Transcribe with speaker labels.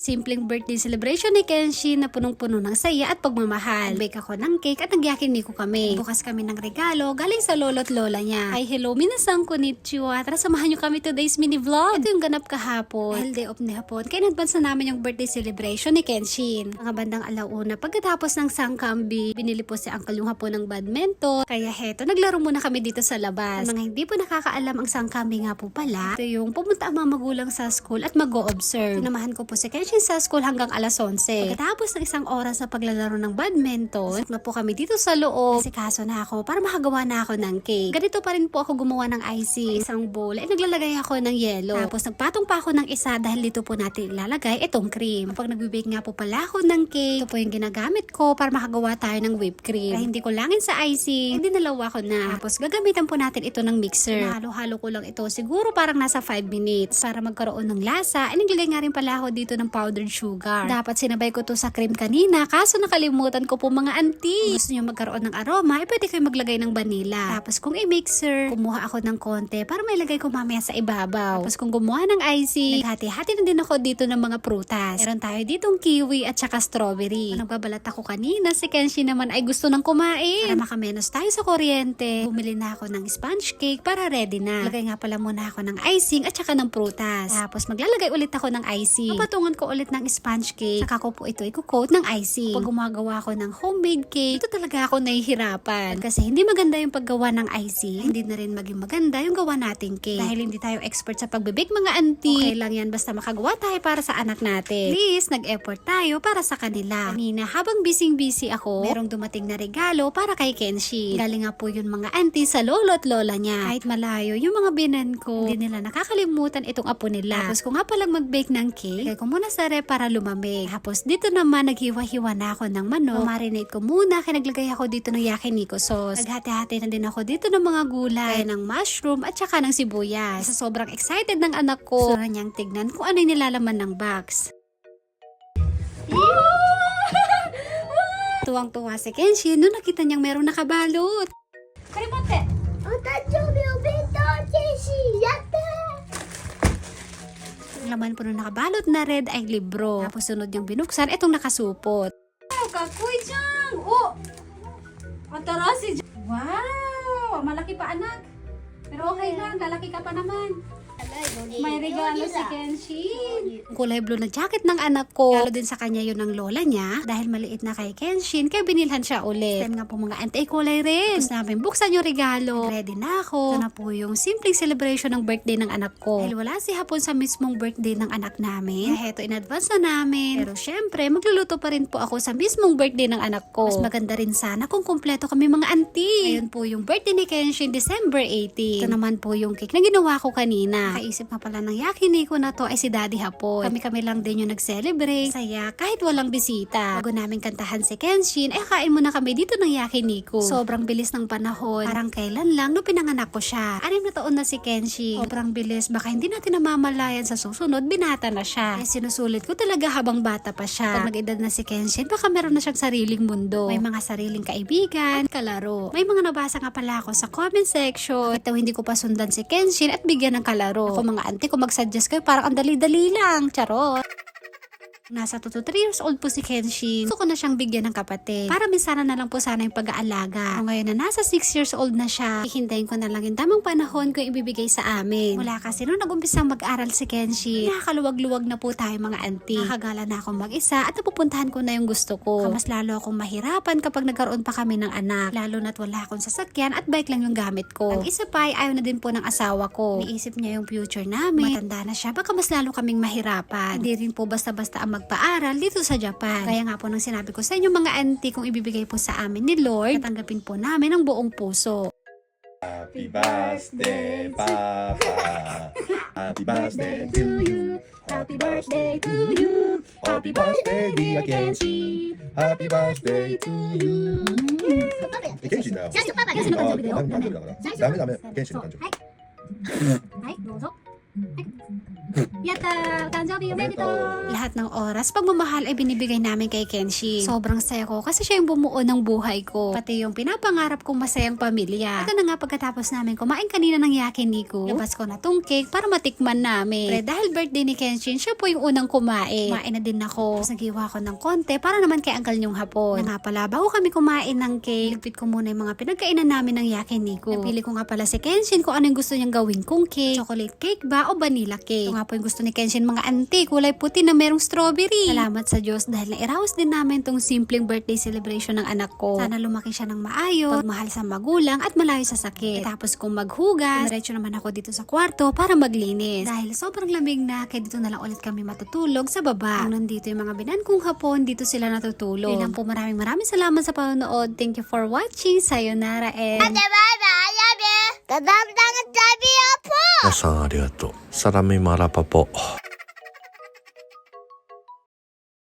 Speaker 1: Simpleng birthday celebration ni Kenshin na punong-puno ng saya at pagmamahal. Bake ako ng cake at nagyakiniko kami. Bukas kami ng regalo galing sa lolo't lola niya. Ay hello, minasang konnichiwa. Tara samahan niyo kami today's mini vlog. Ito yung ganap kahapon. Dahil day off ni hapon, kaya in-advance na namin yung birthday celebration ni Kenshin. Mga bandang alauna, pagkatapos ng sangkambi, binili po si uncle yung hapon ng badminton. Kaya heto, naglaro muna kami dito sa labas. Mga hindi po nakakaalam ang sangkambi nga po pala, ito yung pumunta ang mga magulang sa school at mag-o-observe. Sinamahan ko po si Kenshin sa school hanggang alas 11. Pagkatapos ng isang oras sa paglalaro ng badminton, na po kami dito sa loob. Kasi kaso na ako para makagawa na ako ng cake. Ganito pa rin po ako gumawa ng icing. Isang bowl, naglalagay ako ng yelo. Tapos nagpatong pa ako ng isa dahil dito po natin ilalagay itong cream. Pag nag-bake nga po pala ako ng cake, ito po yung ginagamit ko para makagawa tayo ng whipped cream. Kaya hindi ko langin sa icing, hindi nalawa ko na. Tapos gagamitan po natin ito ng mixer. Halo-halo ko lang ito siguro parang nasa 5 minutes para magkaroon ng lasa. Naglagay nga rin pala ako dito ng powdered sugar. Dapat sinabay ko to sa cream kanina, kaso nakalimutan ko po mga auntie. Kung gusto nyo magkaroon ng aroma, pwede kayo maglagay ng vanilla. Tapos kung i-mixer, kumuha ako ng konti para may lagay ko mamaya sa ibabaw. Tapos kung gumawa ng icing, naghati-hati na din ako dito ng mga prutas. Meron tayo ditong kiwi at saka strawberry. Nagbabalat ako kanina, si Kenshi naman ay gusto ng kumain. Para makamenos tayo sa kuryente, bumili na ako ng sponge cake para ready na. Lagay nga pala muna ako ng icing at saka ng prutas. Tapos maglalagay ulit ako ng icing. Papatungan ko ulit ng sponge cake. Saka ko po ito i-coat ng icing. Pag gumagawa ako ng homemade cake, ito talaga ako nahihirapan. Kasi hindi maganda yung paggawa ng icing. Hindi na rin maging maganda yung gawa nating cake. Dahil hindi tayo expert sa pagbibake mga auntie. Okay lang yan basta makagawa tayo para sa anak natin. Please, nag-effort tayo para sa kanila. Kanina, habang busy ako, merong dumating na regalo para kay Kenshi. Galing nga po yun mga auntie sa lolo at lola niya. Kahit malayo, yung mga binan ko, hindi nila nakakalimutan itong apo nila. Tapos kung nga palang mag-bake ng cake, kaya ko muna sa rep para lumamig. Tapos dito naman, naghiwa-hiwa na ako ng manok. Marinate ko muna, kaya naglagay ako dito ng yakiniku sauce. Naghati-hati na din ako dito ng mga gulay, ng mushroom at saka ng sibuyas. Sa sobrang excited ng anak ko, gusto niyang tignan kung ano yung nilalaman ng box. Tuwang-tuwa si Kenshi nung nakita niyang merong nakabalot. Karimote! Ang laman po nung nakabalot na red ay libro. Tapos sunod yung binuksan, itong nakasupot. Kakuy dyan! Oh! Atarasi dyan! Wow! Malaki pa anak. Pero okay lang, lalaki ka pa naman. May regalo si Kenshin. Kulay blue na jacket ng anak ko. Lalo din sa kanya yun ng lola niya. Dahil maliit na kay Kenshin, kaya binilhan siya ulit. Time nga po mga auntie, kulay rin. Tapos namin buksan yung regalo. Ready na ako. Ito na po yung simpleng celebration ng birthday ng anak ko. Dahil wala si hapon sa mismong birthday ng anak namin. Kaya heto, in-advance na namin. Pero syempre, magluluto pa rin po ako sa mismong birthday ng anak ko. Mas maganda rin sana kung kumpleto kami mga auntie. Ayun po yung birthday ni Kenshin, December 18. Ito naman po yung cake na ginawa ko kanina. Kaisip nga pala ng yakiniko na to ay si Daddy hapon. Kami lang din yung nag-celebrate. Saya kahit walang bisita. Bago namin kantahan si Kenshin, kain muna kami dito ng yakiniko. Sobrang bilis ng panahon. Parang kailan lang no pinanganak ko siya. 6 na taon na si Kenshin. Sobrang bilis. Baka hindi natin namamalayan sa susunod, binata na siya. Sinusulit ko talaga habang bata pa siya. Pag nag-edad na si Kenshin, baka meron na siyang sariling mundo. May mga sariling kaibigan, kalaro. May mga nabasa nga pala ako sa comment section. Ito hindi ko pa sundan si Kenshin at bigyan ng kalaro. Ako mga auntie, kung mag-suggest kayo, parang ang dali-dali lang. Charot. Nasa 2 to 3 years old po si Kenshin. Gusto ko na siyang bigyan ng kapatid. Para minsana na lang po sana yung pag-aalaga. Ngayon na nasa 6 years old na siya, hihintayin ko na lang yung tamang panahon ko ibibigay sa amin. Mula kasi nung nag-umpisang mag-aral si Kenshin, nakakaluwag-luwag na po tayo mga auntie. Nakakagala na akong mag-isa at napupuntahan ko na yung gusto ko. Mas lalo akong mahirapan kapag nagkaroon pa kami ng anak. Lalo na't wala akong sasakyan at bike lang yung gamit ko. Ang isa pa ay ayaw na din po ng asawa ko. Niisip niya yung future namin. Matanda na siya, baka mas lalo kaming mahirapan. Hindi rin po basta-basta ang magpaaral dito sa Japan. Kaya nga po nang sinabi ko sa inyo mga auntie, kung ibibigay po sa amin ni Lord, tatanggapin po namin ang buong puso.
Speaker 2: Happy birthday, Papa. Happy birthday to you. Happy birthday to you. Happy birthday, dear Kenshi. Happy birthday to you. ケンシンだよ。
Speaker 1: じゃあパパケンシンの誕生日だよ。
Speaker 2: 誕生日だから。ダメダメ、ケンシンの誕生日。
Speaker 1: はい、どうぞ。はい。Yata! Tanjobi Omedetou! Lahat ng oras, pagmamahal ay binibigay namin kay Kenshin. Sobrang saya ko kasi siya yung bumuo ng buhay ko. Pati yung pinapangarap kong masayang pamilya. Ito na nga pagkatapos namin kumain kanina ng yakiniku. Labas ko na tong cake para matikman namin. Pero dahil birthday ni Kenshin, siya po yung unang kumain. Kumain na din ako. Tapos nagiwa ko ng konti para naman kay Uncle Nyong hapon. Na nga pala, bago kami kumain ng cake, ligpit ko muna yung mga pinagkainan namin ng yakiniku. Napili ko nga pala si Kenshin kung ano yung gusto niyang gawin kong cake. Chocolate cake ba o vanilla cake? Ito nga po yung gusto ni Kenshin, mga auntie, kulay puti na merong strawberry. Salamat sa Diyos dahil nairaos din namin tong simpleng birthday celebration ng anak ko. Sana lumaki siya ng maayos, pagmahal sa magulang at malayo sa sakit. Tapos kung maghugas, diretso naman ako dito sa kwarto para maglinis. Dahil sobrang lamig na, kaya dito na lang ulit kami matutulog sa baba. Kung nandito yung mga binan kong hapon, dito sila natutulog. Yun lang po, maraming salamat sa panonood. Thank you for watching. Sayonara and...
Speaker 3: 皆さんありがとう。サラミマラパポ。